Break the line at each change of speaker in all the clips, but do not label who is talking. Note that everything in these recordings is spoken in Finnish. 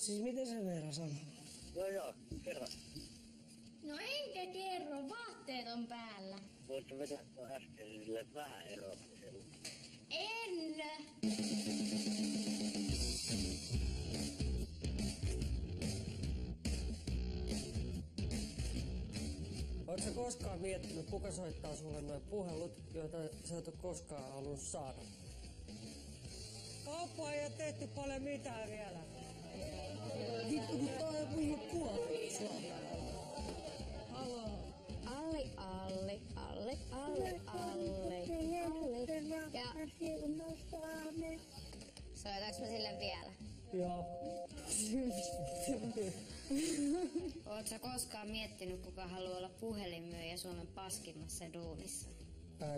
Siis miten se Veera sanoo?
Joo, kerro.
No enkä kerro, vaatteet on päällä.
Voitko vetää tuon äsken sille vähän eroa?
En!
Oletko sä koskaan miettinyt, kuka soittaa sulle noin puhelut, joita sä et ole koskaan halunnut saada? Kauppa ei ole tehty paljon mitään vielä. Vittu, kun toi on puhunut puoliksi. Haloo.
Alli. Ja... Soitaks mä sille vielä?
Joo.
Oot sä koskaan miettinyt, kuka haluaa olla puhelinmyyjä Suomen paskimmassa duunissa?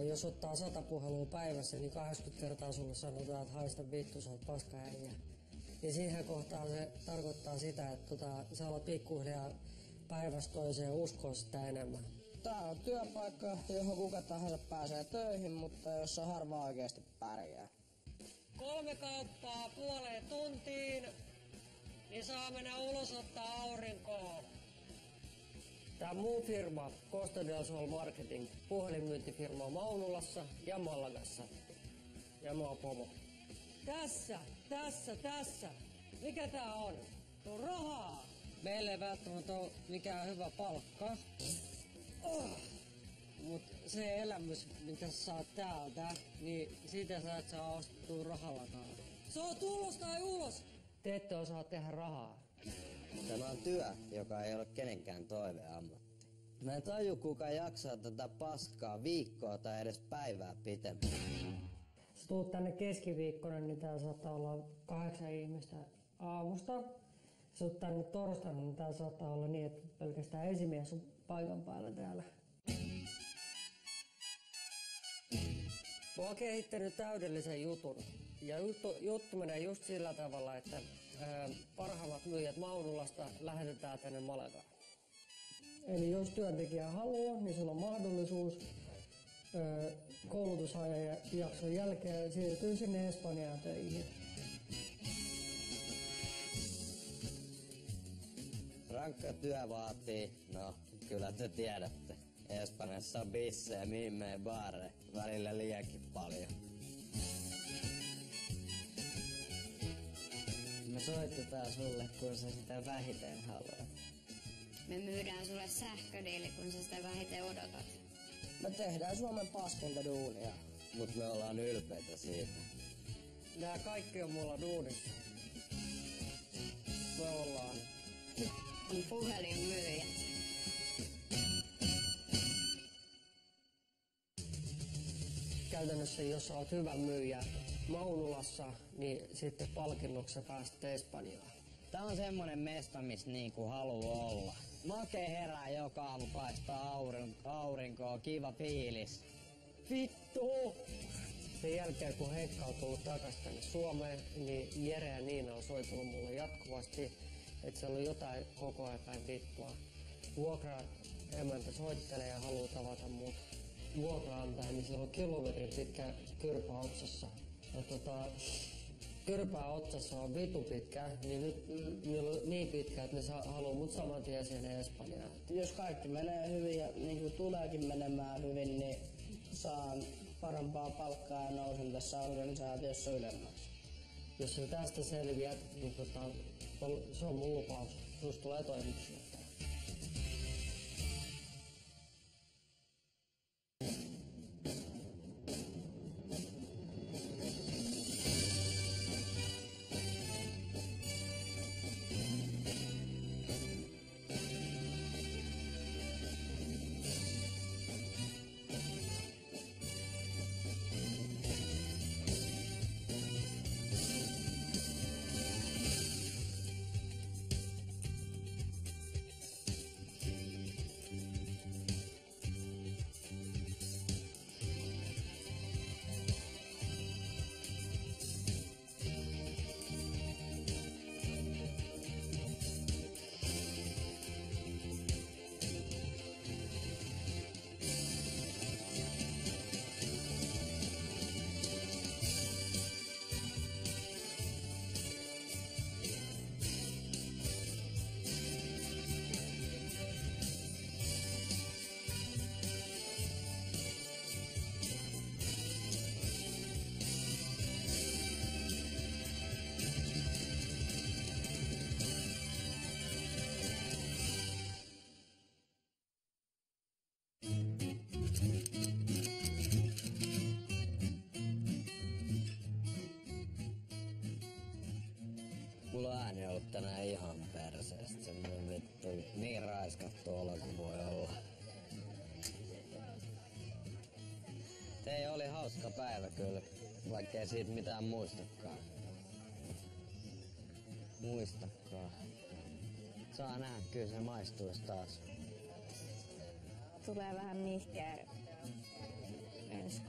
Jos ottaa 100 puhelua päivässä, niin 80 kertaa sulle sanotaan, että haista vittu, sä oot paskaäijä. Niin siihen kohtaan se tarkoittaa sitä, että sä alat pikkuhiljaa päivästä toiseen uskoa sitä enemmän.
Tää on työpaikka, johon kuka tahansa pääsee töihin, mutta jossa harva oikeasti pärjää.
3 kauppaa puoleen tuntiin, niin saa mennä ulos ottaa aurinkoa. Tää muu firma, Costa del Sol Marketing, puhelinmyyntifirma Maunulassa ja Malagassa. Ja mä oon Pomo. Tässä. Mikä tää on? Tuo rahaa. Meille ei välttämättä ole mikään hyvä palkka. Mut se elämys, mitä sä saat täältä, niin siitä sä et saa ostettua rahallakaan. Se on tulos tai ulos! Te ette osaa tehdä rahaa.
Tämä on työ, joka ei ole kenenkään toiveammatti. Mä en taju, kuka jaksaa tätä paskaa viikkoa tai edes päivää pitempään.
Jos tuut tänne keskiviikkona, niin täällä saattaa olla 8 ihmistä aamusta. Jos tuut tänne torstaina, niin täällä saattaa olla niin, että pelkästään esimies on paikan päällä täällä. Mä oon kehittänyt täydellisen jutun. Ja juttu menee just sillä tavalla, että parhaimmat myyjät Maunulasta lähetetään tänne Malagaan. Eli jos työntekijä haluaa, niin sulla on mahdollisuus koulutusajan jakson jälkeen siirtyy sinne Espanjaan töihin.
Rankka työ vaatii, no kyllä te tiedätte. Espanjassa on bissejä, mimmejä, baare, välillä liiankin paljon. Me soitetaan sulle, kun sä sitä vähiten haluat.
Me myydään sulle sähködiili, kun sä sitä vähiten odotat.
Me tehdään Suomen paskinta duunia.
Mut me ollaan ylpeitä siitä.
Nää kaikki on mulla duunissa. Me ollaan
Puhelinmyyjät.
Käytännössä, jos sä oot hyvä myyjä Maunulassa, niin sitten palkinnoksi pääset Espanjaan.
Tää on semmonen mesta, missä niinku haluu olla. Makee herää joka aamu, paistaa aurinkoa, kiva fiilis.
Vittu! Sen jälkeen, kun Heikka on tullut takaisin tänne Suomeen, niin Jere ja Niina on soitellut mulle jatkuvasti, että siellä on jotain koko ajan vittua. Vuokra-emäntä soittelee ja haluaa tavata mut. Vuokra-antaja, niin siellä on kilometrin pitkä kyrpä otsassa. Ja kyrpää otsassa on vitu pitkä, niin nyt niillä on niin pitkä, että ne haluaa mut saman tien sinne Espanjaan.
Jos kaikki menee hyvin ja niin kuin tuleekin menemään hyvin, niin saan parempaa palkkaa ja nousen tässä organisaatiossa ylemmäksi.
Jos sä tästä selviät, niin se on mun lupaus. Susta tulee toimitusjohtaja.
ääni on ollut tänään ihan perseestä. Semmonen vittu niin raiskattu olo kuin voi olla. Ei, oli hauska päivä kyllä, vaikkei siitä mitään muistakaan. Saa nähdä, kyllä se maistuisi taas.
Tulee vähän nihkeä ensi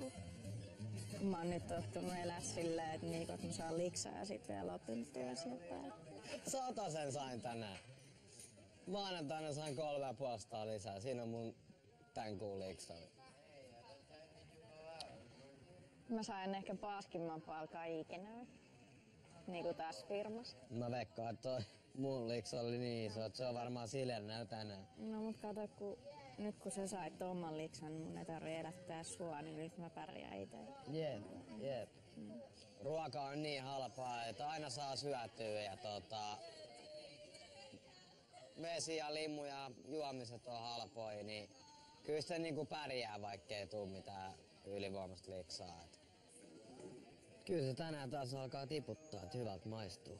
kun mä oon nyt tottunut elää silleen, että niin, kun mä saan liksaa ja sit vielä opintoja sieltä päälle.
100 sain tänään. Maanantaina sain 3,5 lisää. Siinä on mun tän kuun liksali.
Mä sain ehkä paskimman palkan ikinä. Niinku tässä firmassa.
Mä veikkaan, että toi mun liksa oli niin iso, että se on varmaan silennä tänään.
No mut kato, nyt kun sä sait tomman liksan, mun ei tarvii elättää sua, niin nyt mä pärjään ite.
Jep. Ruoka on niin halpaa, että aina saa syötyä ja vesi ja limu ja juomiset on halpoja, niin kyllä se niinku pärjää, vaikkei tuu mitään ylivoimasta liksaa. Kyllä se tänään taas alkaa tiputtaa, että hyvältä maistuu.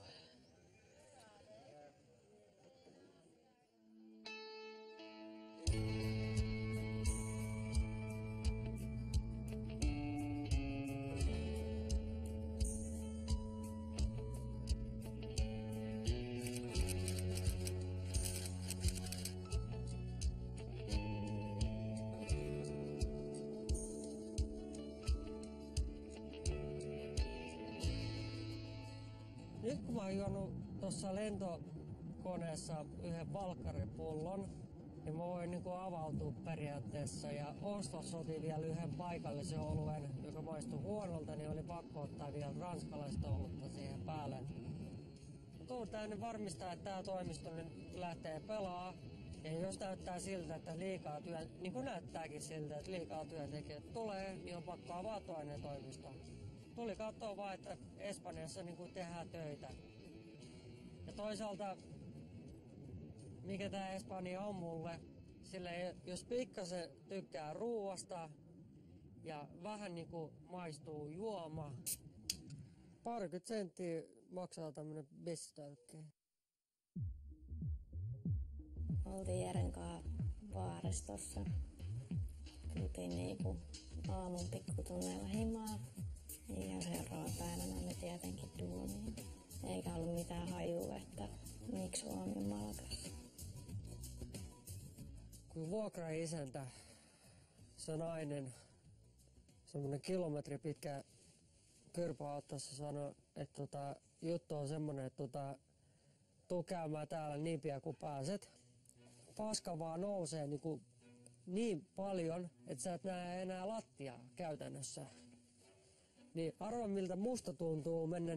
Nyt kun mä oon juonut tuossa lentokoneessa yhden valkkaripullon, niin mä voin niinku avautua periaatteessa. Ja Oslossa otin vielä yhden paikallisen oluen, joka maistui huonolta, niin oli pakko ottaa vielä ranskalaista olutta siihen päälle. Mä tuun tänne varmistaa, että tää toimisto nyt lähtee pelaa. Ja jos näyttää siltä, että niin kuin näyttääkin siltä, että liikaa työntekijät tulee, niin on pakko avaa toinen toimisto. Tuli katsoa vaan, että Espanjassa niin kuin tehdään töitä. Ja toisaalta, mikä tää Espanja on mulle, sillä jos pikkasen tykkää ruuasta ja vähän niin kuin maistuu juoma, 20 senttiä maksaa tämmönen bistölkki.
Oltiin Jeren kanssa baaristossa. Tultiin niinku aamun pikkutunneilla himaa. Ja seuraavana päivänä me tietenkin duuniin. Eikä ollut mitään hajua, että miksi on niin malkas.
Kun vuokraisäntä, se nainen, semmonen kilometri pitkä kyrpäautossa sanoi, että juttu on semmonen, että tuu käymään täällä niin pian kuin pääset. Paska vaan nousee niin paljon, että sä et näe enää lattiaa käytännössä. Niin arva miltä musta tuntuu mennä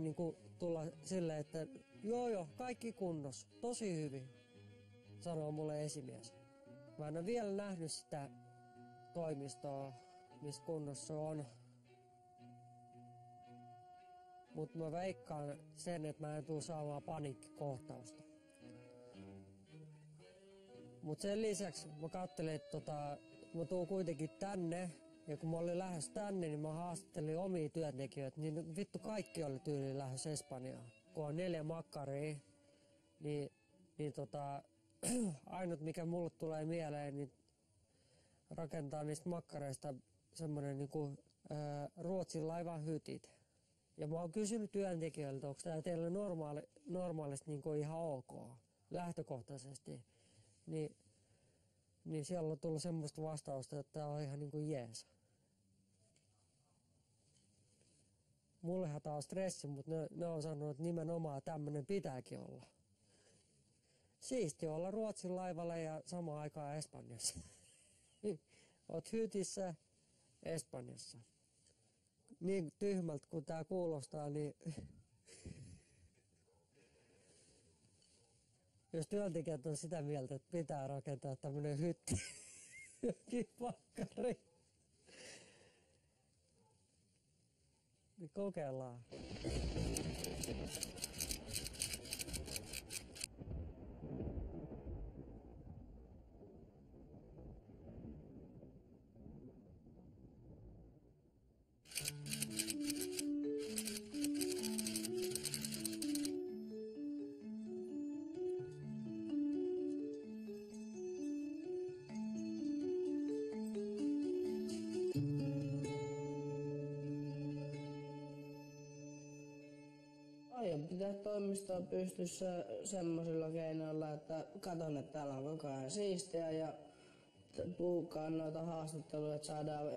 tulla silleen, että joo, kaikki kunnos, tosi hyvin, sanoo mulle esimies. Mä en ole vielä nähnyt sitä toimistoa, missä kunnossa on. Mut mä veikkaan sen, että mä en tuu saamaan paniikkikohtausta. Mut sen lisäksi mä kattelin, että mä tuun kuitenkin tänne. Ja kun mä olin lähes tänne, niin mä haastattelin omia työntekijöitä, niin vittu kaikki oli tyyliin lähes Espanjaan. Kun on 4 makkaria, niin ainut mikä mulle tulee mieleen, niin rakentaa niistä makkareista semmonen Ruotsin laivan hytit. Ja mä oon kysynyt työntekijöiltä, onko tää teille normaalisti ihan ok, lähtökohtaisesti. Niin siellä on tullut semmoista vastausta, että tää on ihan jees. Mullehan tää on stressi, mutta ne on sanonut, että nimenomaan tämmönen pitääkin olla. Siisti olla Ruotsin laivalla ja samaan aikaan Espanjassa. Oot hytissä Espanjassa. Niin tyhmältä kuin tää kuulostaa, niin jos työntekijät on sitä mieltä, että pitää rakentaa tämmönen hytti, jokin pakkari, niin kokeillaan.
toimistoa pystyssä semmoisilla keinoilla, että katon, että täällä on koko ajan siistiä ja puukaan noita haastatteluja, että saadaan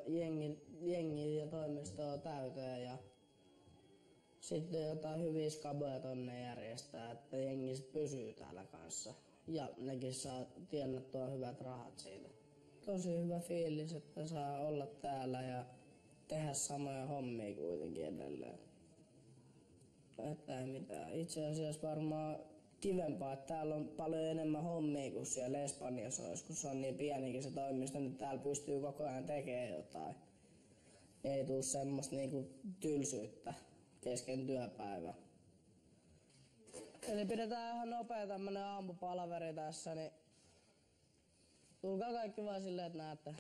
jengiä ja toimistoa täyteen ja sitten jotain hyviä skaboja tonne järjestää, että jengi sit pysyy täällä kanssa ja nekin saa tienattua hyvät rahat siitä. Tosi hyvä fiilis, että saa olla täällä ja tehdä samoja hommia kuitenkin edelleen. Että ei mitään. Itse asiassa varmaan kivempaa, että täällä on paljon enemmän hommia kuin siellä Espanjassa olisi, kun se on niin pienikin se toimisto, niin täällä pystyy koko ajan tekemään jotain. Ei tule semmoista niinku tylsyyttä kesken työpäivän. Eli pidetään ihan nopea tämmönen aamupalaveri tässä, niin tulkaa kaikki vaan silleen, että näette.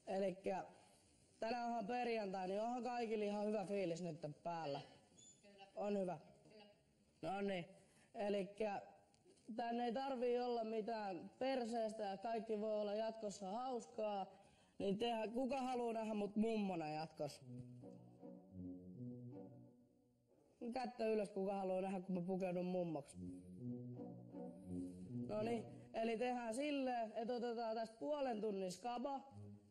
Elikkä tänään onhan perjantai, niin onhan kaikilla ihan hyvä fiilis nyt päällä.
Kyllä.
On hyvä?
Kyllä.
No niin. Elikkä tänne ei tarvii olla mitään perseestä ja kaikki voi olla jatkossa hauskaa. Niin kuka haluaa nähdä mut mummona jatkossa? Kättä ylös, kuka haluaa nähdä, kun mä pukeudun mummoksi. No niin, eli tehdään silleen, että otetaan tästä puolen tunnin skaba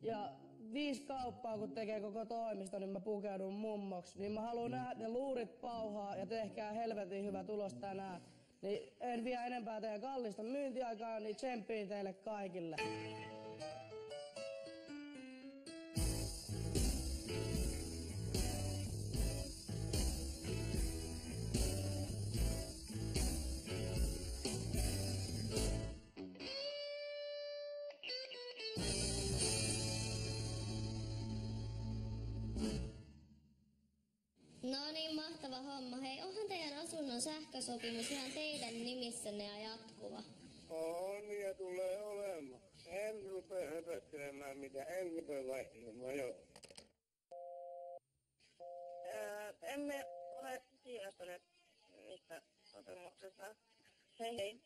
ja 5 kauppaa, kun tekee koko toimisto, niin mä pukeudun mummoksi. Niin mä haluan nähdä ne luurit pauhaa ja tehkää helvetin hyvä tulos tänään. Niin en vie enempää teidän kallista myyntiaikaa, niin tsemppiin teille kaikille.
No niin, mahtava homma. Hei, onhan teidän asunnon sähkösopimus ihan teidän nimissänne ja jatkuva?
On ja tulee olemaan. En rupea höpöttelemään mitä, en rupea vaihtelemaan, joo.
Emme ole tietoinen niistä sopimuksesta. Hei hei.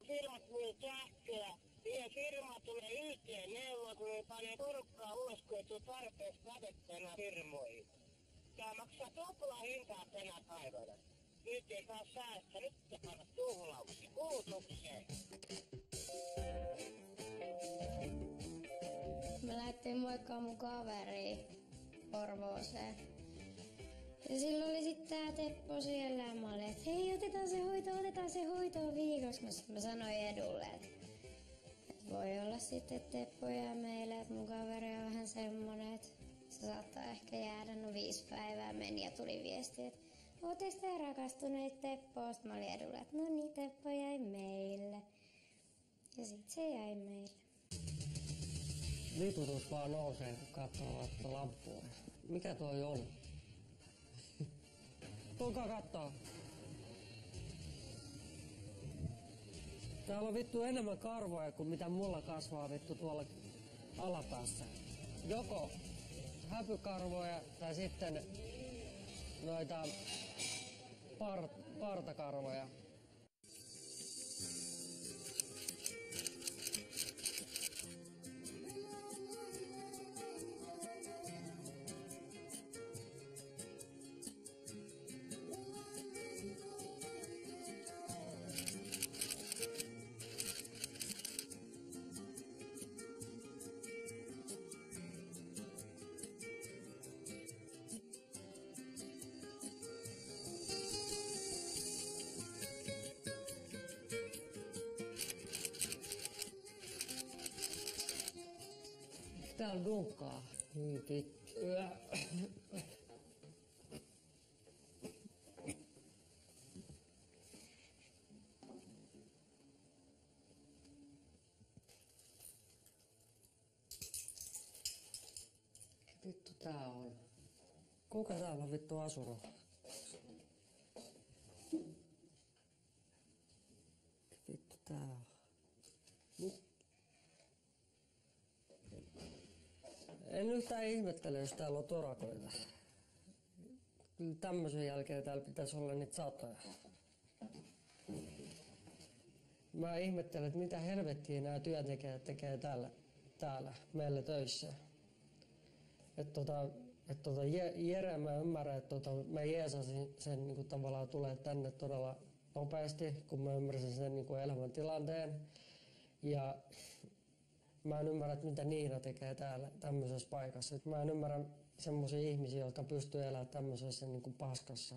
Firmat myy sähköä. Siihen firma tulee YT-neuvot, niin panee porukkaa ulos, kun ei tule tarpeeksi katettuna firmoihin. Tää maksaa tuplaa hintaa tänä päivänä. Nyt ei saa säästää, nyt pitää panna tuhlauksi. Kulutukseen.
Mä lähdettiin moikkaa mun kaveriin Porvooseen. Ja silloin oli sitten tää Teppo siellä ja mä olin, että hei, otetaan se hoitoon viikoksi. Mä sanoin Edulle, että voi olla sitten, että Teppo jää meille, että mun kaveri on vähän semmonen, että se saattaa ehkä jäädä. No 5 päivää meni ja tuli viesti, että ootteko te rakastuneet Teppoon? Sitten mä olin Edulle, että no niin, Teppo jäi meille. Ja sit se jäi meille.
Liputus vaan nousee, kun katsoo lampua. Mikä toi on? Tulkaa kattoo. Täällä on vittu enemmän karvoja kuin mitä mulla kasvaa vittu tuolla alapäässä. Joko häpykarvoja tai sitten noita partakarvoja. Täällä dunkkaa. Vittu tää on. Kuka täällä on vittu asunut? Vittu tää on. En yhtään ihmettele, jos täällä on torakoita. Kyllä tämmöisen jälkeen täällä pitäisi olla niitä satoja. Mä ihmettelen, että mitä helvettiä nämä työntekijät tekee täällä meillä töissä. Jere mä ymmärrän, että mä jeesasin sen niin tavallaan tulee tänne todella nopeasti, kun mä ymmärsin sen niin elämäntilanteen. Ja mä en ymmärrä, että mitä Niina tekee täällä tämmöisessä paikassa. Et mä en ymmärrä semmoisia ihmisiä, jotka pystyy elämään tämmöisessä niin paskassa.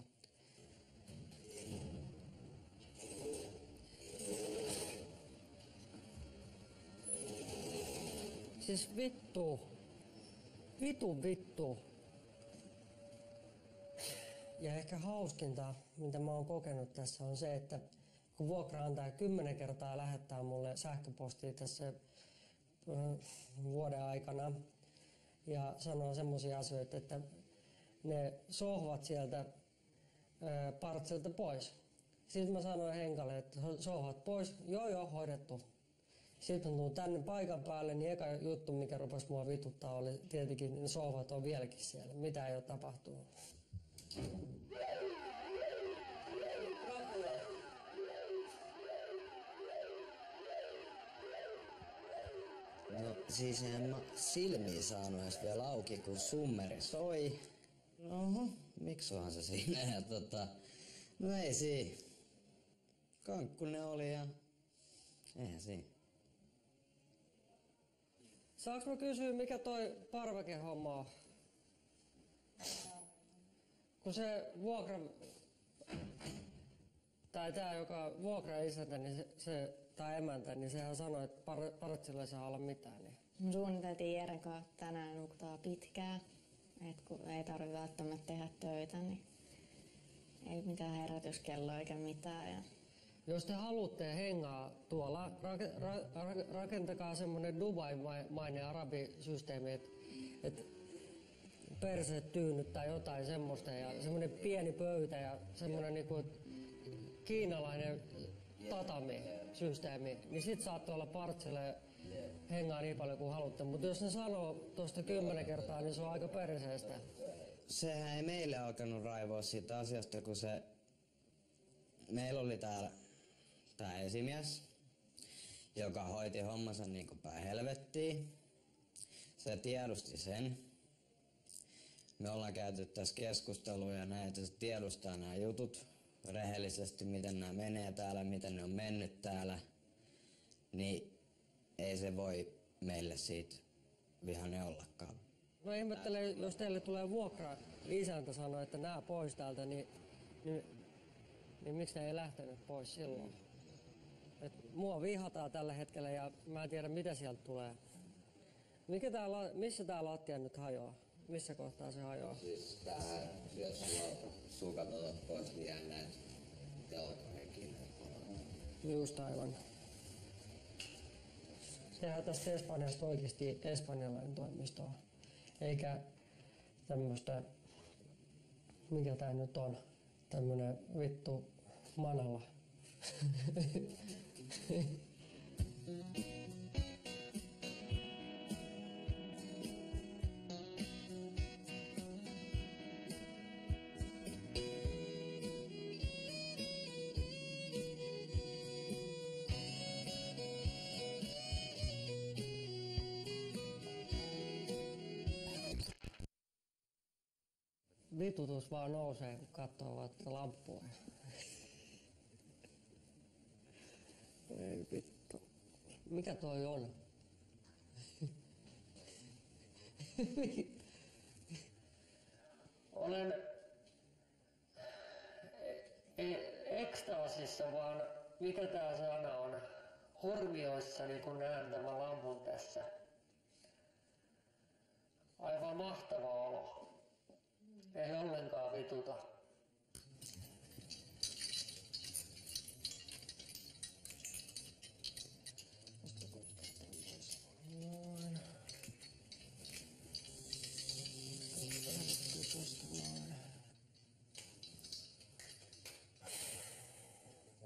Siis vittu. Ja ehkä hauskinta, mitä mä oon kokenut tässä, on se, että kun vuokranantaja 10 kertaa lähettää mulle sähköpostia tässä vuoden aikana ja sanoo semmoisia asioita, että ne sohvat sieltä partsilta pois. Sitten mä sanoin Henkalle, että sohvat pois, joo, hoidettu. Sitten mä tuun tänne paikan päälle, niin eka juttu, mikä rupesi mua vituttaa, oli tietenkin, ne sohvat on vieläkin siellä. Mitä ei ole tapahtunut.
No siis en mä silmiin saanut edes vielä auki, kun summeri soi. Oho, miksuhan se siinä? Ja no ei siinä. Kankkunen oli ja eihän siinä.
Saanko mä kysyä, mikä toi parvekehomma on? Kun se vuokra... Tai tää, joka vuokra-isäntä, niin tai emäntä, niin sehän sanoi, että partsilla ei saa olla mitään. Niin.
Me suunniteltiin Jeren kanssa tänään nukuttaa pitkään, että kun ei tarvitse välttämättä tehdä töitä, niin ei mitään herätyskelloa eikä mitään. Ja
jos te haluatte hengaa tuolla, rakentakaa semmonen Dubai-mainen arabisysteemi, että perseet tyynyt tai jotain semmoista ja semmonen pieni pöytä ja semmonen niinku kiinalainen tatami-systeemi, niin sit saatte olla partsille hengaa niin paljon kuin haluatte. Mutta jos ne sanoo tuosta 10 kertaa, niin se on aika perseestä.
Sehän ei meille alkanut raivoa siitä asiasta, kun meillä oli täällä tää esimies, joka hoiti hommansa niin kuin päin helvettiin. Se tiedosti sen. Me ollaan käyty tässä keskustelua ja näitä, se tiedostaa nämä jutut rehellisesti, miten nämä menee täällä, miten ne on mennyt täällä. Niin ei se voi meille siitä vihainen ollakaan.
No ihmettelen, jos teille tulee vuokra, isäntä sanoo, että nää pois täältä, niin miksi ne ei lähtenyt pois silloin? Mua vihataan tällä hetkellä ja mä en tiedä mitä sieltä tulee. Missä tää lattia nyt hajoaa? Missä kohtaa se hajoaa?
Siis tää, jos sukat otat pois, niin jää näin jalkoihin.
Just aivan. Sehän tästä Espanjasta oikeesti espanjalainen toimisto on. Eikä tämmöstä, mikä tää nyt on, tämmönen vittu manala. Vitutus vaan nousee, kun katsoo lampua. Ei vittu. Mikä toi on? Olen ekstaasissa, vaan mikä tää sana on? Hormioissani, kun näen tämän lampun tässä. Aivan mahtava olo. Ei ollenkaan vituta.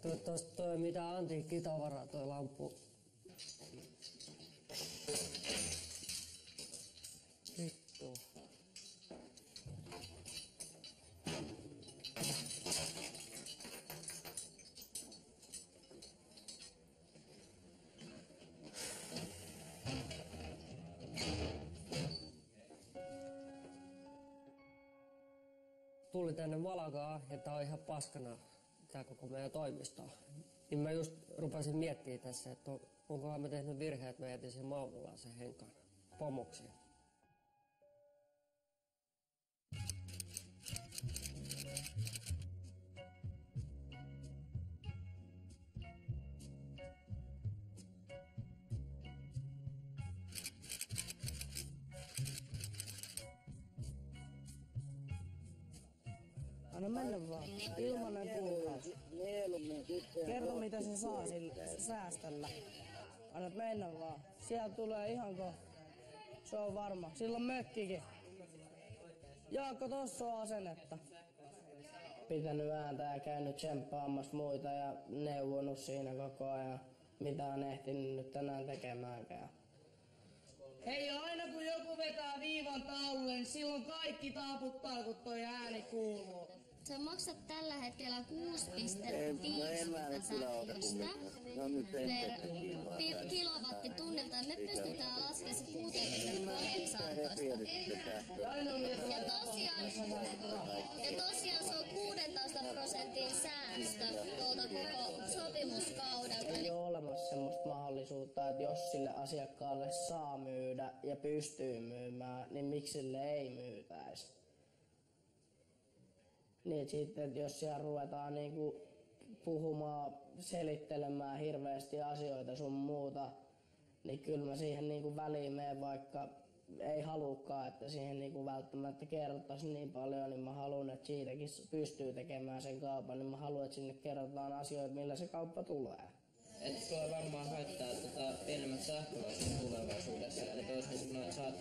Toivottavasti toi mitä antiikkitavaraa toi lamppu. Vittu. tulin tänne Malagaan ja tää on ihan paskana tää koko meidän toimisto. Niin mä just rupesin miettimään tässä, että onkohan mä tehnyt virheen, että mä jätin sen Maunulaan sen Henkan pomoksi.
Anna mennä vaan. Ilmanen puuhaus. Kerro mitä se saa sillä säästöllä. Anna mennä vaan. Sieltä tulee ihan se on varma. Sillä on mökkikin. Jaakko, tossa on asennetta. Pitänyt ääntä ja käynyt tsemppaamassa muita ja neuvonut siinä koko ajan. Mitä on ehtinyt nyt tänään tekemäänkään. Hei, aina kun joku vetää viivan taululle, niin silloin kaikki taaputtaa, kun toi ääni kuuluu.
Sä maksat tällä hetkellä 6,5 sähköstä per kilowattitunnilta. Me pystytään laskemaan se 6,18. Ja tosiaan se on 16% säästö tuolta koko sopimuskaudelta.
Ei ole olemassa semmoista mahdollisuutta, että jos sille asiakkaalle saa myydä ja pystyy myymään, niin miksi sille ei myytäisi? Niin sitten, että jos siellä ruvetaan niinku puhumaan, selittelemään hirveästi asioita sun muuta, niin kyllä mä siihen niinku väliin menen, vaikka ei halukaan, että siihen niinku välttämättä kerrottaisi niin paljon, niin mä haluan, että siitäkin pystyy tekemään sen kaupan, niin mä haluan, että sinne kerrotaan asioita, millä se kauppa tulee.
Että sulla varmaan haittaa pienemmät sähkölaskut tulevaisuudessa, eli toisin sanoen saat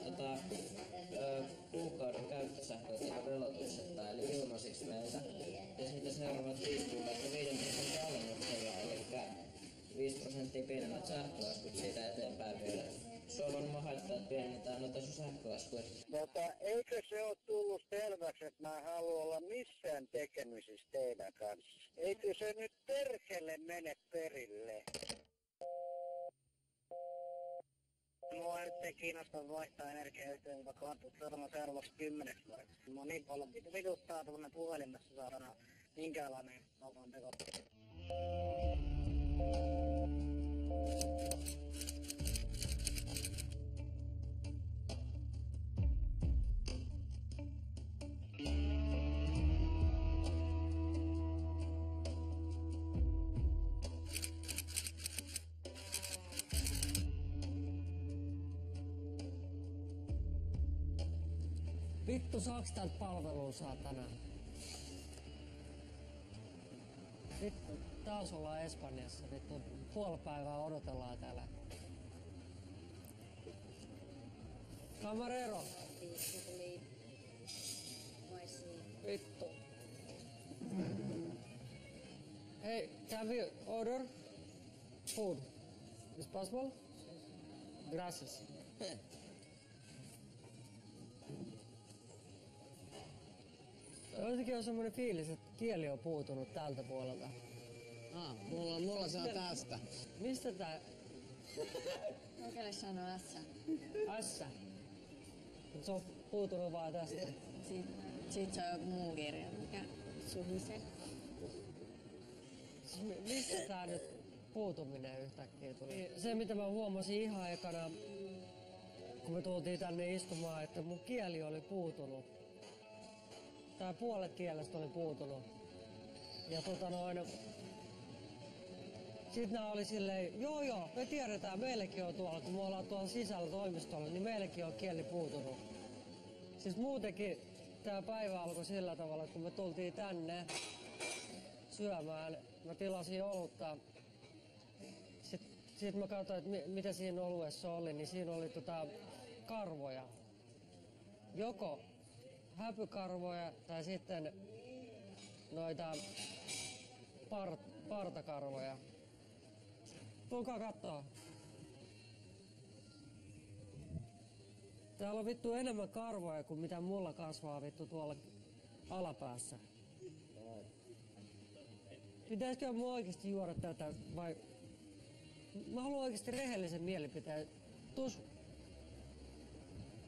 kuukauden käyttösähköä velotuksetta, eli ilmaisiksi meiltä. Ja siitä seuraavat 5 kuukautta 5% alennuksella, eli 5% pienemmät sähkölaskut siitä eteenpäin vielä. Sulla on haittaa, että pienennetään noita sun sähkölaskuja.
Eikö se ole tullut selväksi, että mä haluan olla missään tekemisissä teidän kanssa? Eikö se nyt perkele mene perille? Mua nyt ei kiinnosta vaihtaa energiayhtiöön, vaikka on saatana seuraavaksi 10 vuodeksi. Mua niin paljon vituttaa tuonne puhelimessa saatana minkäänlainen kaupan teko.
Vittu, saaks täältä palvelua saatana? Vittu, taas ollaan Espanjassa. Vittu, puoli päivää odotellaan täällä. Camarero. Vittu. Hey, can we order food? Is possible? Gracias. Jotenkin on semmoinen fiilis, että kieli on puutunut tältä puolelta.
Mulla se on tästä.
Mistä tää?
Oikealle sanoo S.
S. Se on puutunut vaan tästä.
Sit se on joku muu kirja, mikä suhisee.
Mistä tää nyt puutuminen yhtäkkiä tuli? Se mitä mä huomasin ihan ekana, kun me tultiin tänne istumaan, että mun kieli oli puutunut. Tai puolet kielestä oli puutunut. Ja sit nää oli silleen, joo, me tiedetään, meillekin on tuolla, kun me ollaan tuolla sisällä toimistolla, niin meillekin on kieli puutunut. Siis muutenkin tää päivä alkoi sillä tavalla, että kun me tultiin tänne syömään, mä tilasin olutta. Sitten mä katsoin, että mitä siinä oluessa oli, niin siinä oli karvoja. Joko häpykarvoja tai sitten noita partakarvoja. Tulkaa kattoo. Täällä on vittu enemmän karvoja kuin mitä mulla kasvaa vittu tuolla alapäässä. Pitäisikö mun oikeesti juoda tätä vai... Mä haluan oikeesti rehellisen mielipiteen. Tus...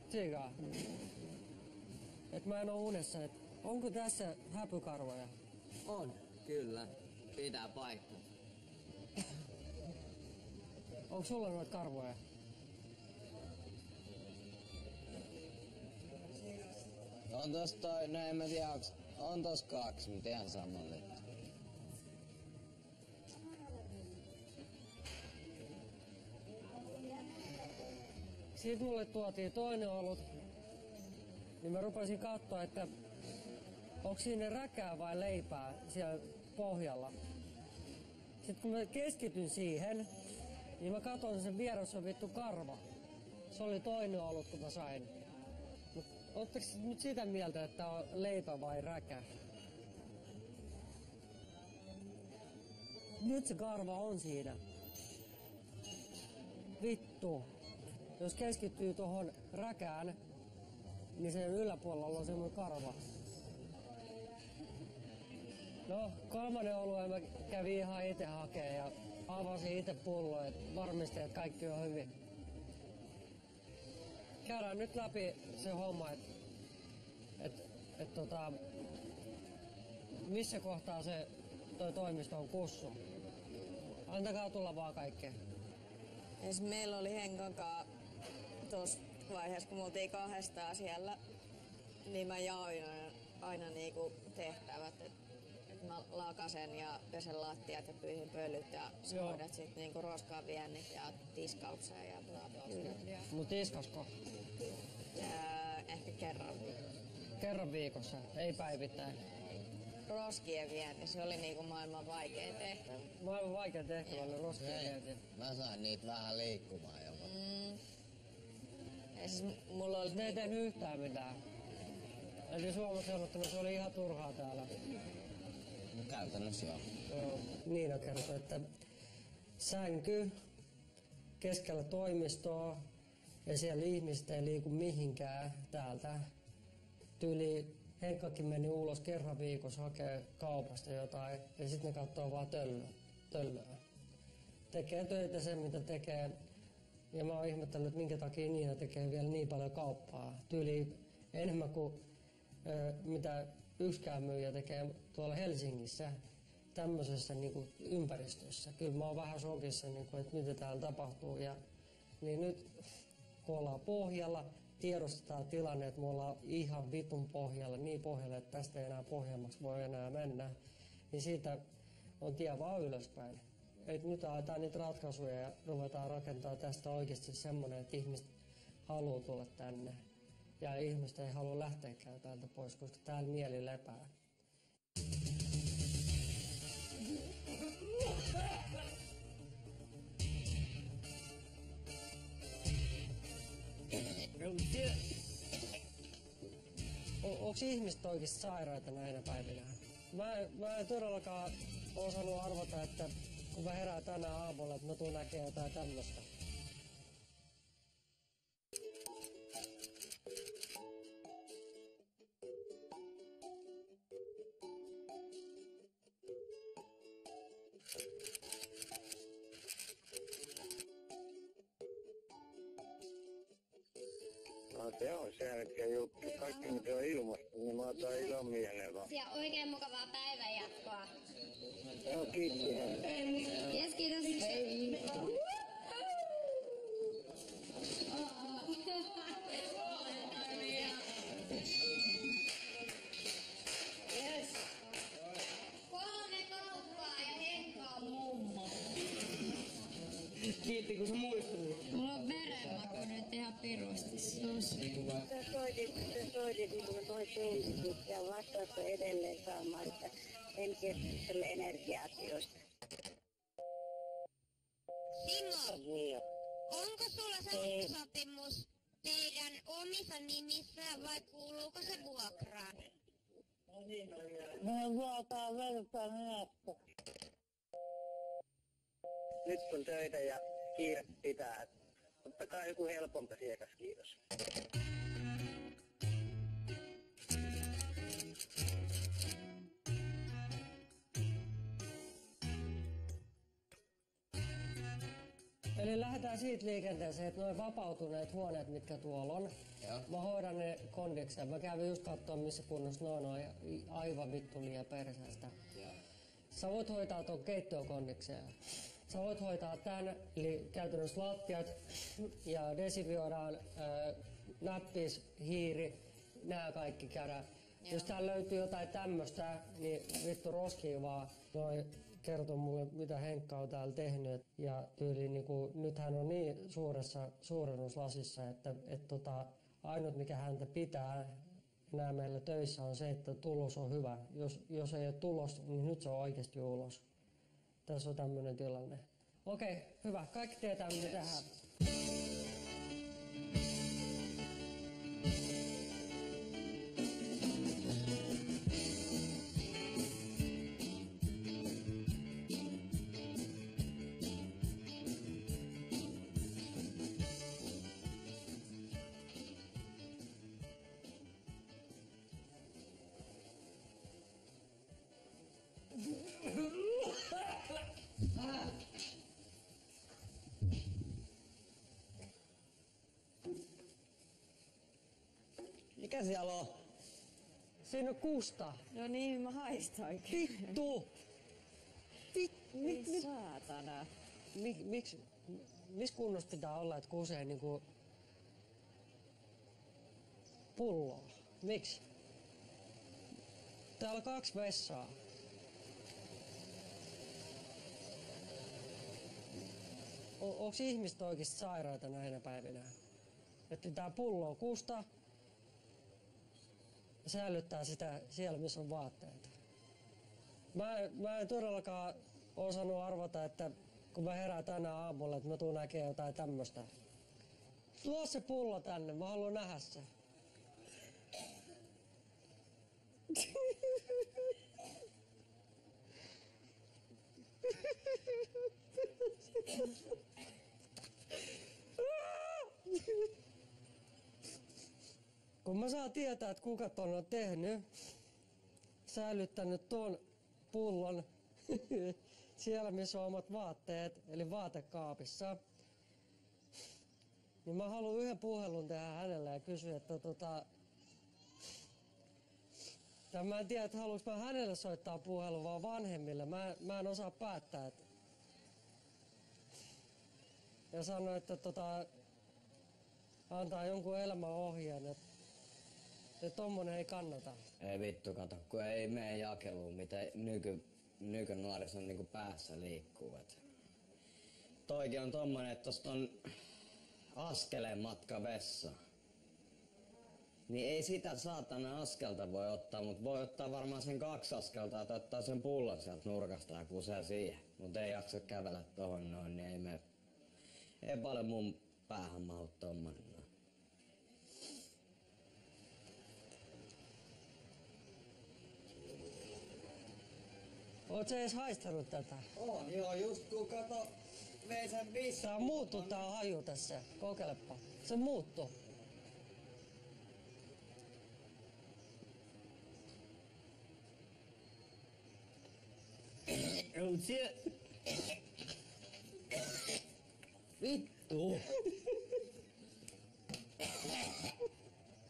Sikaa. Et mä en oo unessa, et Onko tässä häpykarvoja?
On, kyllä. Pitää paikkaa.
Onko sulla noita karvoja?
On tossa toi, no en mä tiedä, on tossa 2, mutta ihan samalle.
Sitten mulle tuotiin toinen olut, niin mä rupesin katsoa, että onko siinä räkää vai leipää siellä pohjalla. Sitten kun mä keskityn siihen, niin mä katson sen vieressä on vittu karva. Se oli toinen olut, kun mä sain. Mut ootteko nyt sitä mieltä, että on leipä vai räkä? Nyt se karva on siinä. Vittu. Jos keskittyy tuohon räkään, niin sen yläpuolella on semmoinen karva. No, 3. oluen mä kävin ihan itse hakemaan ja avasin itse pulloa, että varmistin, että kaikki on hyvin. Käydään nyt läpi se homma, että missä kohtaa se toi toimisto on kussu. Antakaa tulla vaan kaikkea.
Meillä oli Henkan kanssa tuossa vaiheessa, kun me oltiin 2 siellä, niin mä jaoin aina niinku tehtävät, että mä lakasen ja pesen lattiat ja pyyhin pölyt ja sä hoidat sit niinku roskaan viennit ja tiskaukseen ja bla bla bla.
Mut tiskasko?
Ehkä kerran.
Kerran viikossa, ei päivittäin.
Roskien vienti, se oli niinku maailman vaikein tehtävä.
Maailman vaikein tehtävä oli roskien vienti.
Mä sain niitä vähän liikkumaan jopa.
Ja siis mulla oli...
Ne ei tehnyt yhtään mitään. Eli suomeksi sanottuna se oli ihan turhaa täällä.
No käytännössä joo.
Niina kertoi, että sänky keskellä toimistoa ja siellä ihmiset ei liiku mihinkään täältä. Tyyli Henkkakin meni ulos kerran viikossa hakee kaupasta jotain ja sitten ne katsoo vaan töllöä. Tekee töitä sen mitä tekee ja mä oon ihmettänyt, että minkä takia Niina tekee vielä niin paljon kauppaa. Tyyli enemmän kuin mitä yksikään myyjä tekee tuolla Helsingissä tämmöisessä niinku ympäristössä. Kyllä mä oon vähän shokissa, niinku, että mitä täällä tapahtuu. Ja, niin nyt kun ollaan pohjalla, tiedostetaan tilanne, että me ollaan ihan vitun pohjalla, niin pohjalla, että tästä ei enää pohjammaksi voi enää mennä, niin siitä on tie vaan ylöspäin. Et nyt aletaan niitä ratkaisuja ja ruvetaan rakentaa tästä oikeasti semmoinen, että ihmiset haluaa tulla tänne. Ja ihmiset ei halua lähteäkään täältä pois, koska täällä mieli lepää. Onko ihmiset oikeasti sairaita näinä päivinä? Mä en todellakaan osannut arvata, että kun mä herään tänä aamulla, että mä tuun näkemään jotain tämmöistä.
No se on selkeä juttu. Kaikki mitä on ilmasta, niin mä otan ilon mielellä.
Ja oikein mukavaa päivänjatkoa.
Joo, kiitos.
Yes, kiitos. Yes. 3 kauppaa ja Henkka on mummo.
Kiitti, kun sä muistutit.
Mulla on verenmaku nyt ihan pirusti suussa.
Sä soitit minulle noin Facebook ja vastaatko edelleen saamaan, että en keskustele energia-asioista.
Ingo, onko sulla sähkösopimus teidän omissa nimissä vai kuuluuko se vuokraan?
No vuotaa vertaa näistä.
Nyt on töitä ja kiire pitää. Totta kai joku helpompi asiakas, kiitos.
Eli lähdetään siitä liikenteeseen, että nuo vapautuneet huoneet, mitkä tuolla on,
Joo.
Mä hoidan ne kondiksia. Mä kävin just katsoa missä kunnossa ne on ja aivan vittu liian perseestä.
Joo.
Sä voit hoitaa ton keittiökondiksia. Sä voit hoitaa tän, eli käytännössä lattiat ja desinfioidaan näppis, hiiri, nää kaikki käydään. Jos täällä löytyy jotain tämmöstä, niin vittu roskii vaan. Noi kertoo mulle, mitä Henkka on täällä tehnyt. Ja tyyli, niinku, nyt hän on niin suuressa suurennuslasissa, että ainut mikä häntä pitää nää meillä töissä on se, että tulos on hyvä. Jos ei ole tulos, niin nyt se on oikeasti ulos. Tässä on tämmönen tilanne. Okei, hyvä. Kaikki tietää mitä tehdään.
Mikä siellä on?
Siinä on kusta.
No niin, mä haistoinkin.
Vittu!
Ei saatana.
Missä kunnossa pitää olla, että kusee niinku pulloa? Miksi? Täällä on 2 vessaa. Onks ihmiset oikeesti sairaita näinä päivinä? Että tää pullo on kusta ja säilyttää sitä siellä, missä on vaatteita. Mä en todellakaan osannut arvata, että kun mä herään tänä aamulla, että mä tuun näkemään jotain tämmöstä. Tuo se pullo tänne, mä haluan nähdä se. Kun mä saan tietää, että kuka ton on tehnyt, säilyttänyt ton pullon siellä, missä on omat vaatteet, eli vaatekaapissa, niin mä haluan yhden puhelun tehdä hänelle ja kysyä, että mä en tiedä, että haluanko mä hänelle soittaa puhelun vaan vanhemmille. Mä en osaa päättää. Ja sano, että antaa jonkun elämänohjeen, että tommonen ei kannata.
Ei vittu kato, kun ei mene jakeluun, mitä nykynuorissa on niinku päässä liikkuu. Toikin on tommonen, että tosta on askeleen matka vessaan. Niin ei sitä saatana askelta voi ottaa, mutta voi ottaa varmaan sen 2 askelta, että ottaa sen pullon sieltä nurkasta ja kusee siihen. Mut ei jaksa kävellä tohon noin, niin ei paljon mun päähän mahu tommonen noin.
Oot sä edes haistanut tätä?
On joo, just kun kato, vei sen bissan.
Tää muuttuu tää haju tässä. Kokeilepa. Se muuttuu.
Vittu!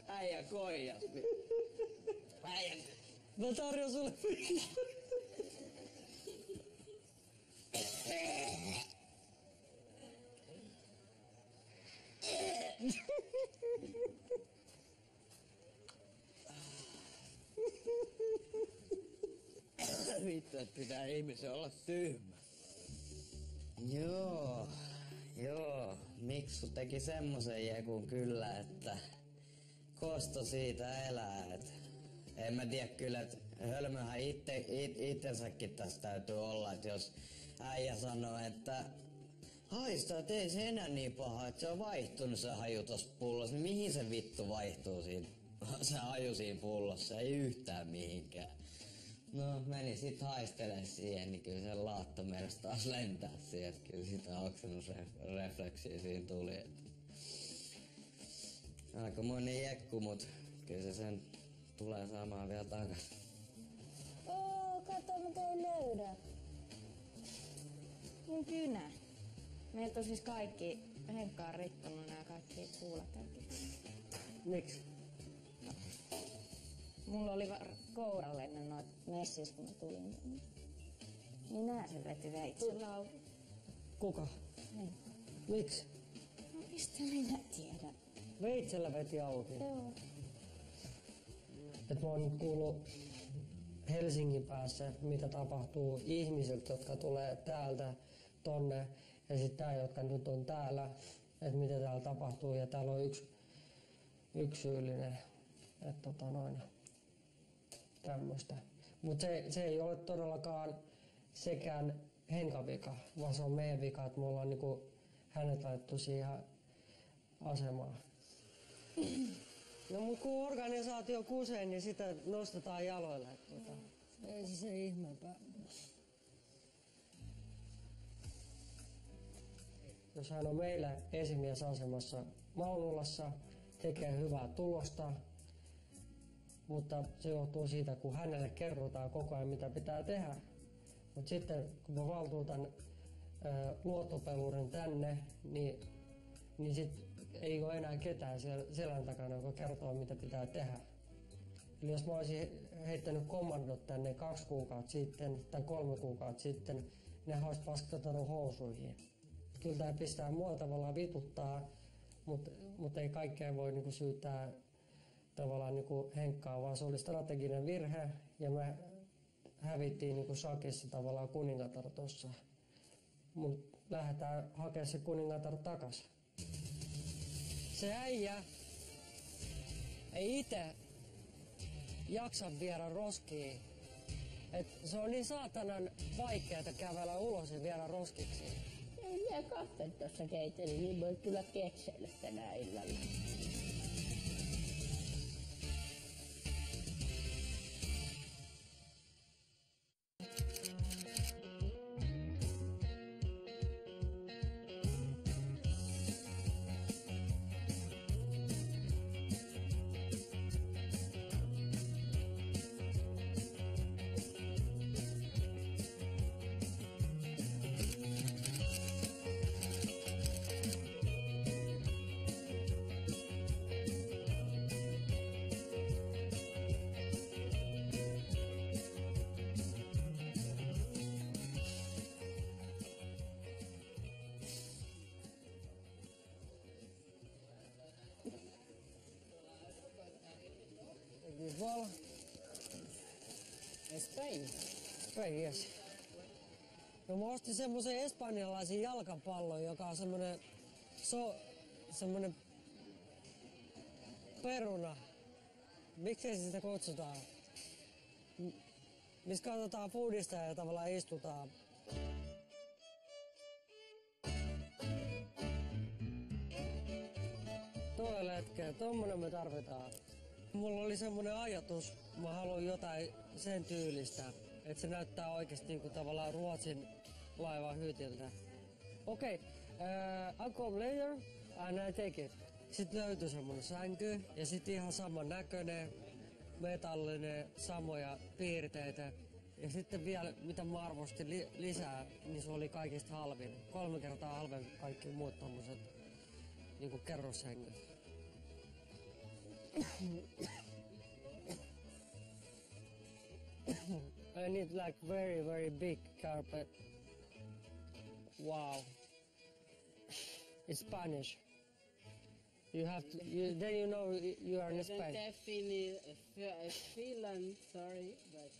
Äijä koijas. Äijä.
Mä tarjoan sulle
Vittu, että pitää ihmisen olla tyhmä. Joo. Miksu teki semmosen jekun kyllä, että kosto siitä elää. En mä tiedä kyllä, että hölmöhän itsensäkin tässä täytyy olla, että jos äijä sanoo, että haistaa, että ei se enää niin paha, että se on vaihtunut se haju tossa pullossa, niin mihin se vittu vaihtuu siinä, se haju siinä pullossa, ei yhtään mihinkään. No meni sit haistelee siihen, niin kyllä se laatto meinas taas lentää siihen, että kyllä sitä oksennusrefleksiä siinä tuli. Aikamoinen jekku, mut kyllä se sen tulee saamaan vielä takas.
Kato, mitä ei löydä. Mun kynä. Meiltä on siis kaikki, Henkka on rikkonut nämä kaikki kuulat.
Miksi?
Mulla oli kouralle noita messissä, kun mä tulin tänne. Niin nää se veti veitsellä auki.
Kuka?
Niin.
Miksi?
No mistä minä tiedän?
Veitsellä veti auki.
Joo.
Et mä oon nyt kuullut Helsingin päässä, mitä tapahtuu ihmisiltä, jotka tulee täältä tonne, ja sitten tää, jotka nyt on täällä, että mitä täällä tapahtuu, ja täällä on yksi syyllinen, että tämmöistä. Mutta se ei ole todellakaan sekään Henkan vika, vaan se on meidän vika, että me ollaan niinku hänet laitettu siihen asemaan. No mutta kun organisaatio kusee, niin sitä nostetaan jaloille. Ei se ihmeempää. Jos hän on meillä esimiesasemassa Maunulassa, tekee hyvää tulosta, mutta se johtuu siitä, kun hänelle kerrotaan koko ajan, mitä pitää tehdä. Mutta sitten kun mä valtuutan luottopelurin tänne, niin sit ei ole enää ketään siellä selän takana, joka kertoo, mitä pitää tehdä. Eli jos mä olisin heittänyt kommandot tänne 2 kuukautta sitten tai 3 kuukautta sitten, ne olisi paskattanut housuihin. Kyllä tää pistää mua tavallaan vituttaa, mutta ei kaikkea voi niinku syyttää tavallaan niinku Henkkaa, vaan se oli strateginen virhe ja me hävittiin niinku shakissa tavallaan kuningatar tossa. Mut lähdetään hakemaan se kuningatar takas. Se äijä ei ite jaksa viedä roskiin. Et se on niin saatanan vaikeeta kävellä ulos ja viedä roskiksi.
Ei vielä kahden tuossa keiteli, niin voi tulla kekseille tänä illalla.
Well,
Spain.
Spain, yes. No mä ostin semmosen espanjalaisen jalkapallon, joka on semmonen peruna. Miksei sitä kutsutaan? Missä katsotaan foodista ja tavallaan istutaan. Toi letkeä, tommonen me tarvitaan. Mulla oli semmonen ajatus, mä haluan jotain sen tyylistä, että se näyttää oikeesti niinku tavallaan Ruotsin laivan hyytiltä. Okei, I'll come later and I take it. Sitten löytyi semmonen sänky ja sitten ihan saman näköinen, metallinen, samoja piirteitä. Ja sitten vielä, mitä mä arvostin lisää, niin se oli kaikista halvin. 3 kertaa halvempi kaikki muut tommoset niinku kerroshengit. I need like very big carpet. Wow. It's Spanish. You have to, then you know you are in Spain.
Finland, sorry, but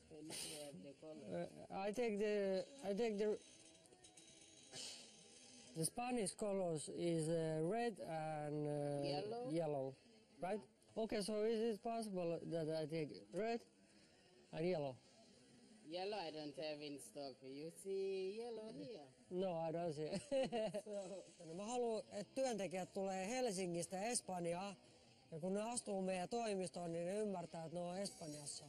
Spanish we have the color.
I take the Spanish colors is red and yellow, right? Okay, so is it possible that I take red and yellow?
Yellow I don't have in stock. You see yellow here?
No, I don't see. Mä haluan, että työntekijät tulee Helsingistä Espanjaan, ja kun ne astuu meidän toimistoon, niin ne ymmärtää, että ne on Espanjassa.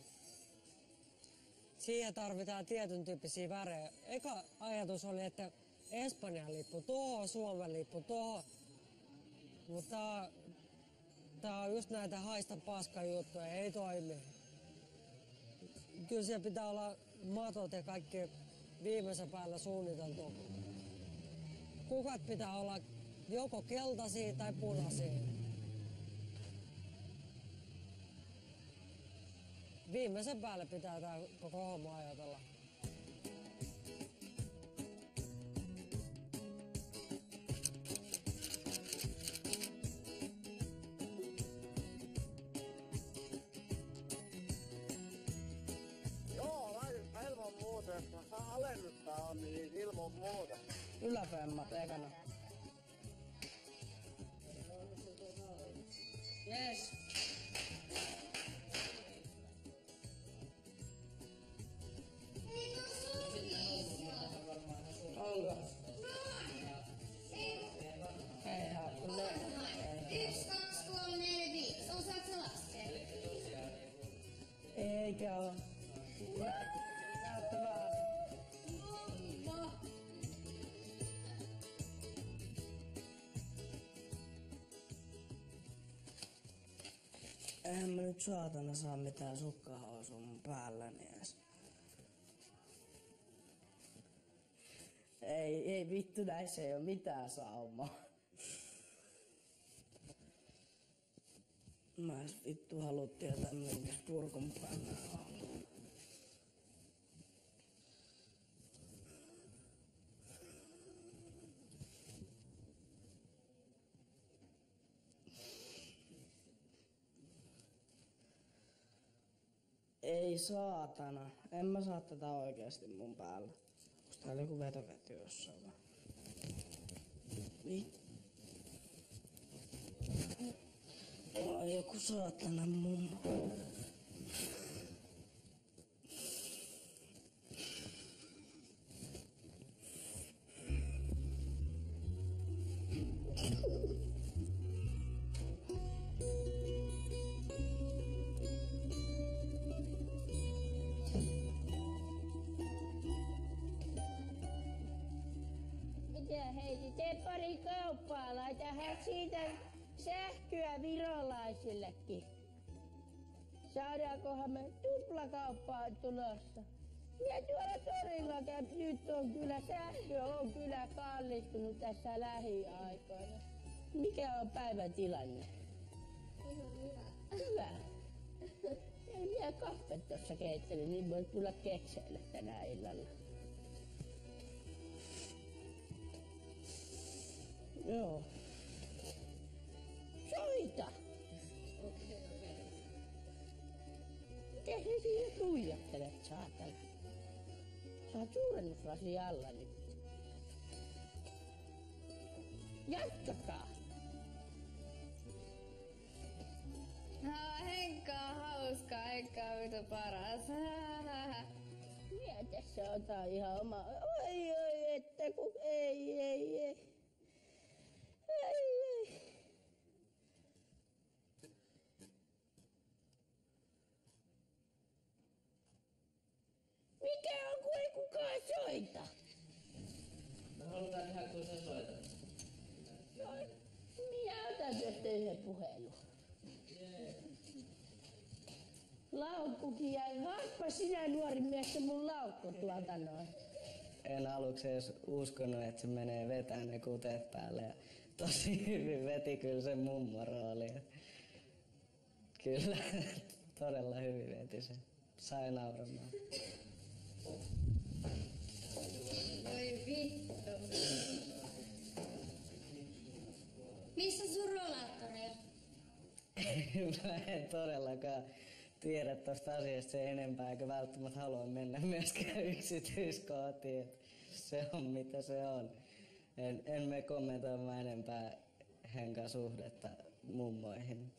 Siihen tarvitaan tietyn tyyppisiä värejä. Eka ajatus oli, että Espanjan lippu tuohon, Suomen lippu tuohon. Mutta tää on just näitä haista paskajuttuja, ei toimi. Kyllä siellä pitää olla matot ja kaikki viimeisen päällä suunniteltu. Kukat pitää olla joko keltaisia tai punaisia. viimeisen päälle pitää tää koko homma ajatella.
Joo, ilman muuta. Jos alennusta on, niin ilman muuta.
Yläpäämmat ekana.
Yes.
Onko? Ei haku.
1, 2, 3, 4, 5. Osaatko laskea?
Eikä oo. Näyttä vähän. Eihän mä nyt saatana saa mitään sukkahousua mun päälläni edes. Ei vittu, näissä ei oo mitään saumaa. Mä edes vittu haluu tietää minkäs purkun päällä on. Ei saatana. En mä saa tätä oikeesti mun päällä. Onks täällä joku vetoketju jossain vai? Niin. Ai joku saatana mummo.
Mitä Heidi, tee pari kauppaa, laitahan siitä sähköä virolaisillekin. Saadaankohan me tuplakauppaa tulossa? Ja tuolla torilla nyt on kyllä sähkö on kyllä kallistunut tässä lähiaikoina. Mikä on päivän tilanne? Hyvä. Ei minä kahvet tuossa keittelen, niin voi tulla kekseille tänä illalla. Joo. Soita! Miten sä siinä tuijottelet, saatana? Sä oot suurennuslasi alla nyt. Jatkakaa!
Henkka on hauska, Henkka on vittu paras.
Minä tässä otan ihan oma... Oi, että kun... Ei. Mikä on, kun ei kukaan soita?
Me halutaan tehdä, kun sä soitat.
Minä otan tästä yhden puhelun. Laukkukin jäi. Haappa sinä nuori mies se mun laukku tuolta noin.
En aluksi edes uskonut, että se menee vetää ne kuteet päälle. Ja tosi hyvin veti kyllä se mummo rooli. Kyllä, todella hyvin veti se. Sai nauramaan.
Oi vittu. Missä sun rollaattori on?
Mä en todellakaan tiedä tosta asiasta sen enempää, eikä välttämättä halua mennä myöskään yksityiskohtiin. Et se on mitä se on. En me kommentoimaan enempää Henkan suhdetta mummoihin.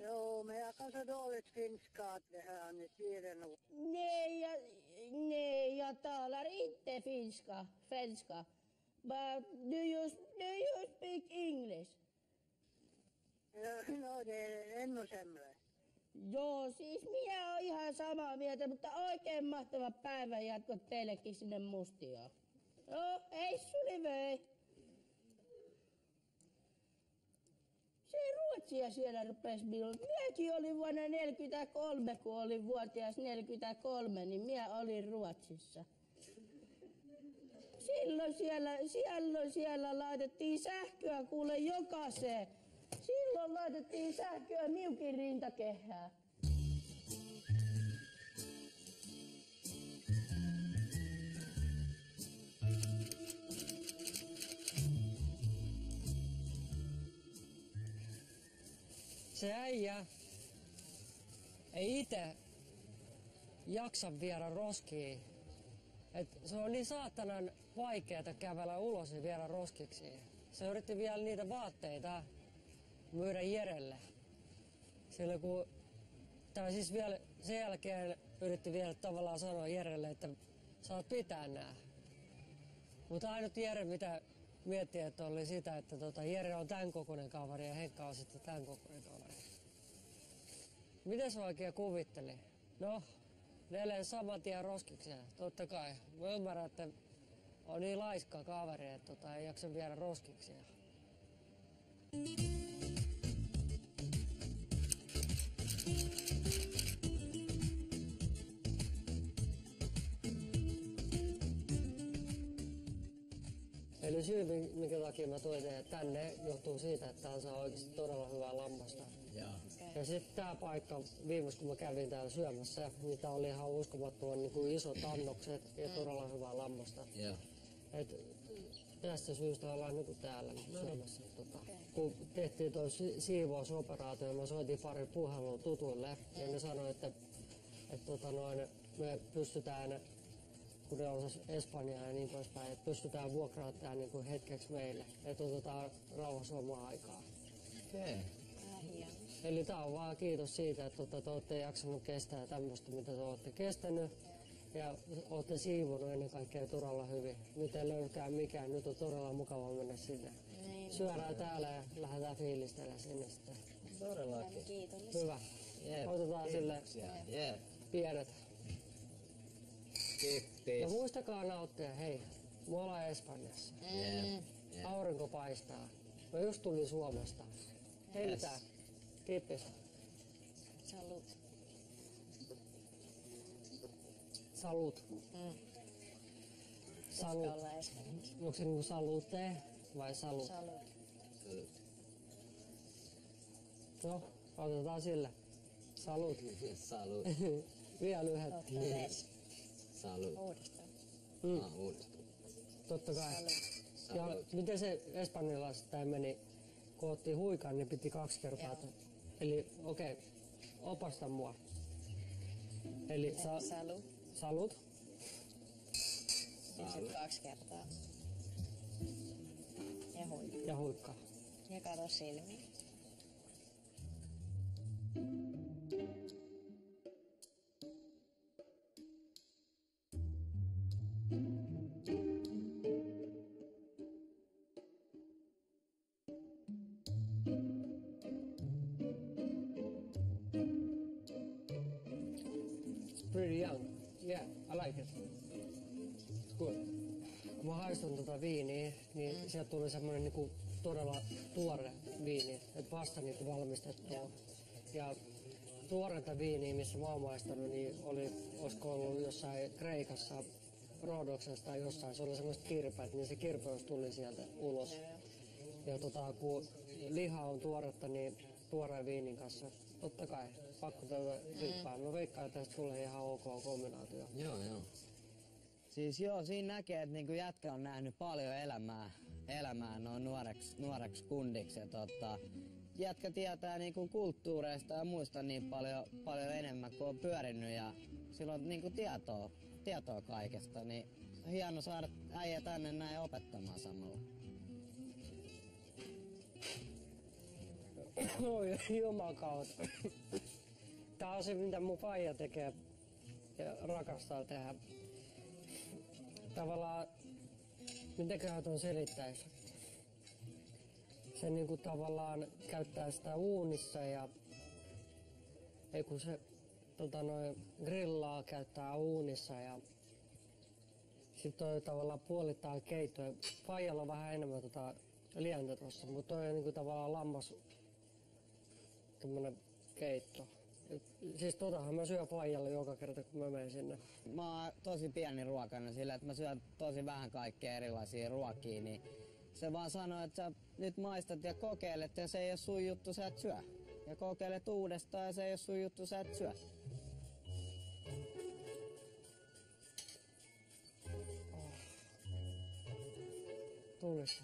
Jo, men jag kan så dåligt finska att det här ni tiden och...
Nej, jag talar inte svenska. But do you speak English?
No, det är ännu sämre.
Joo, siis minä oon ihan samaa mieltä, mutta oikein mahtava päivän jatko teillekin sinne Mustioon. Joo, ei suli vei. Se ruotsia siellä rupesi minulle. Minäkin olin vuonna 1943, kun olin vuotias 43, niin minä olin Ruotsissa. Silloin siellä laitettiin sähköä kuule jokaiseen. Silloin laitettiin sähköä miukin rintakehään.
se äijä ei ite jaksa viedä roskiin. Et se on niin saatanan vaikeeta kävellä ulos ja viedä roskiksi. Se yritti vielä niitä vaatteita myydä Jerelle. Sillä kun, tai siis vielä sen jälkeen yritti vielä tavallaan sanoa Jerelle, että saat pitää nää. Mutta ainut Jere, mitä miettii, että oli sitä, että Jere on tän kokoinen kaveri ja Henkka on sitten tän kokoinen kaveri. Miten se oikein kuvitteli? No, ne saman tien roskiksi. Totta kai. Mä ymmärrän, että on niin laiska kaveri, että ei jaksa viedä roskiksi. Eli syy, minkä takia mä toin teidät tänne, johtuu siitä, että täällä saa oikeasti todella hyvää lammasta. Ja sitten tää paikka, viimeis kun mä kävin täällä syömässä, niin tää oli ihan uskomattoman niin kuin isot annokset ja todella hyvää lammasta. Et tästä syystä ollaan niin kuin täällä syömässä. Kun tehtiin toi siivousoperaatio, mä soitin pari puhelua tutuille ja ne sanoi, että me pystytään, kun ne osas Espanjaa ja niin poispäin, että pystytään vuokraamaan tää niin kuin hetkeksi meille, että otetaan rauhassa omaa aikaa. Eli tää on vaan kiitos siitä, että te olette jaksanut kestää tämmöistä, mitä te olette kestänyt. Ja olette siivonut ennen kaikkea todella hyvin. Nyt ei löykää mikään, nyt on todella mukava mennä sinne. Syödään täällä ja lähdetään fiilistelemään sinne sitten.
Todellakin.
Kiitollisia.
Hyvä. Otetaan sille pienet. Ja muistakaa nauttia, hei, me ollaan Espanjassa. Aurinko paistaa. Mä just tulin Suomesta. Heiltä. Kippis.
Salut.
Salut. Salut. Onko se niinku salute vai salut?
Salut.
No, otetaan sillä. Salut.
Salut.
Vielä yhdet.
Salut.
Uudestaan.
Uudestaan.
Totta kai. Ja miten se espanjalaisesta meni, kun otti huikan, niin piti 2 kertaa. Eli okei, opasta mua. Eli
Salut.
Salut.
Ja sit 2 kertaa. Ja huikka.
Ja huikka.
Ja kato silmiin.
Pretty young. Yeah, I like it. Good. Kun mä haistun viiniä, niin sieltä tuli semmonen niinku todella tuore viini, että vasta niinku valmistettua. Ja tuorenta viiniä, missä mä oon maistanut, niin olisiko ollut jossain Kreikassa, Roodoksessa tai jossain, se oli semmoiset kirpeät, niin se kirpeys tuli sieltä ulos. Ja kun liha on tuoretta, niin tuoreen viinin kanssa, totta kai, pakko tätä riippaa. Mä veikkaan, että tästä tulee ihan ok kombinaatio.
Joo.
Siis joo, siinä näkee, että niinku jätkä on nähnyt paljon elämää noin nuoreksi kundiksi. Ja jätkä tietää niinku kulttuureista ja muista niin paljon enemmän kuin on pyörinyt ja sillä on niinku tietoa kaikesta. Niin hieno saada äijä tänne näin opettamaan samalla.
Oi jumalauta. Tää on se, mitä mun faija tekee ja rakastaa tehdä. Tavallaan, mitenköhän ton selittäisi? Se niinku tavallaan käyttää sitä uunissa ja ei kun se grillaa käyttää uunissa ja sit toi tavallaan puolittaa keittoa. Faijalla on vähän enemmän lientä tossa, mutta toi on niinku tavallaan lammas tommonen keitto. Siis totahan mä syön faijalle joka kerta kun mä menen sinne.
Mä oon tosi pieni ruokainen sillä, että mä syön tosi vähän kaikkea erilaisia ruokia, niin se vaan sanoo, että sä nyt maistat ja kokeilet ja se ei oo sun juttu, sä et syö. Ja kokeilet uudestaan ja se ei oo sun juttu, sä et syö.
Tulissa.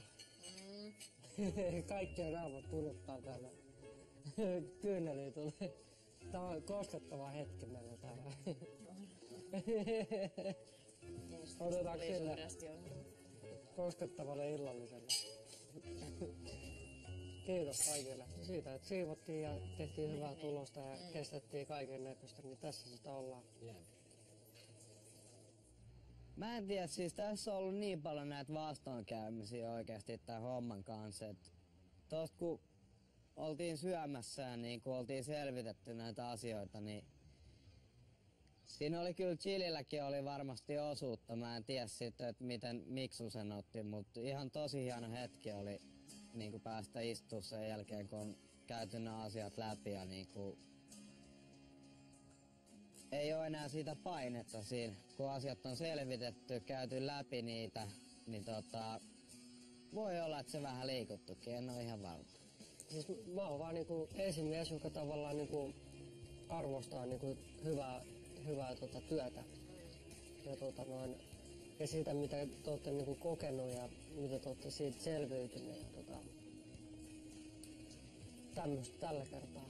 Kaikkia naamat tunnettaa täällä. Kyyneliä tulee. Tämä on koskettava hetki meillä täällä. Otetaanko sille koskettavalle illalliselle? Kiitos kaikille siitä, että siivottiin ja tehtiin hyvää tulosta ja kestettiin kaiken näköistä, niin tässä sitä ollaan.
Mä en tiedä, siis tässä on ollut niin paljon näitä vastoinkäymisiä oikeasti tämän homman kanssa, että tosta kun oltiin syömässä ja niin kun oltiin selvitetty näitä asioita, niin siinä oli kyllä Chililläkin oli varmasti osuutta. Mä en tiedä sitten, että miten Miksu sen otti, mutta ihan tosi hieno hetki oli niin päästä istua sen jälkeen, kun on käyty nämä asiat läpi ja niin kuin ei ole enää siitä painetta siinä. Kun asiat on selvitetty, käyty läpi niitä, niin voi olla, että se vähän liikuttukin, en ole ihan varma.
Siis mä oon vaan niinku esimies, joka tavallaan niinku arvostaa niinku hyvää työtä. Ja siitä, mitä te olette niinku kokenut ja mitä te olette siitä selviytyneet. Ja tämmöistä tällä kertaa.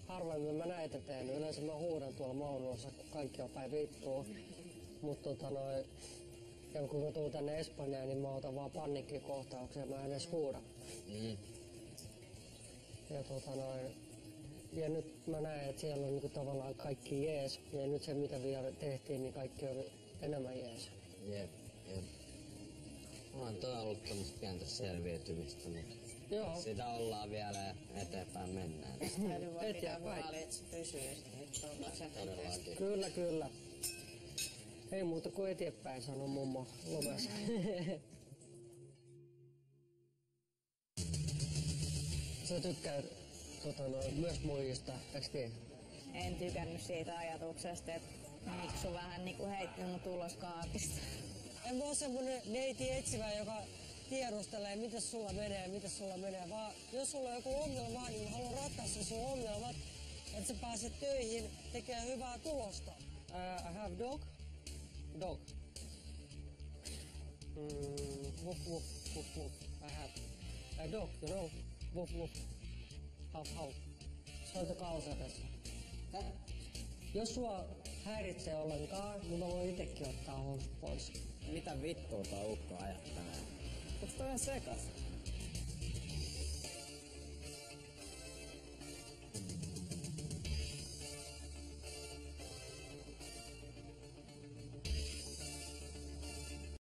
Harvemmin mä näitä teen. Yleensä mä huudan tuolla Maunuossa, kun kaikki on päin vittua. Mutta ja kun mä tuun tänne Espanjaan, niin mä otan vaan paniikkikohtauksia, mä en edes huuda. Ja nyt mä näen, että siellä on niinku tavallaan kaikki jees. Ja nyt se, mitä vielä tehtiin, niin kaikki on enemmän jees.
Jep. On toi ollut tämmöistä pientä selviytymistä, mutta
joo.
Sitä ollaan vielä ja eteenpäin mennään.
Täytyy vaan pitää huoli, että se pysyy sitten.
Kyllä. Ei muuta kuin eteenpäin, sanoi mummo lomassa. Sä tykkäät myös muijista, eikö niin?
En tykännyt siitä ajatuksesta, että Miksu vähän niinku heitti mut ulos kaapista.
En voi semmonen neiti etsivä, joka tiedustelee, miten sulla menee, vaan jos sulla on joku ongelma, niin mä haluan ratkaista sun ongelmat, että sä pääset töihin tekemään hyvää tulosta. I have dog. Woof. I have a dog, you know. Woof. How. Soitakaa osoitessa. Jos sua häiritsee ollenkaan, niin mä voin itekin ottaa housut pois.
Mitä vittua tää ukko ajattelee? Onks toi ihan sekas?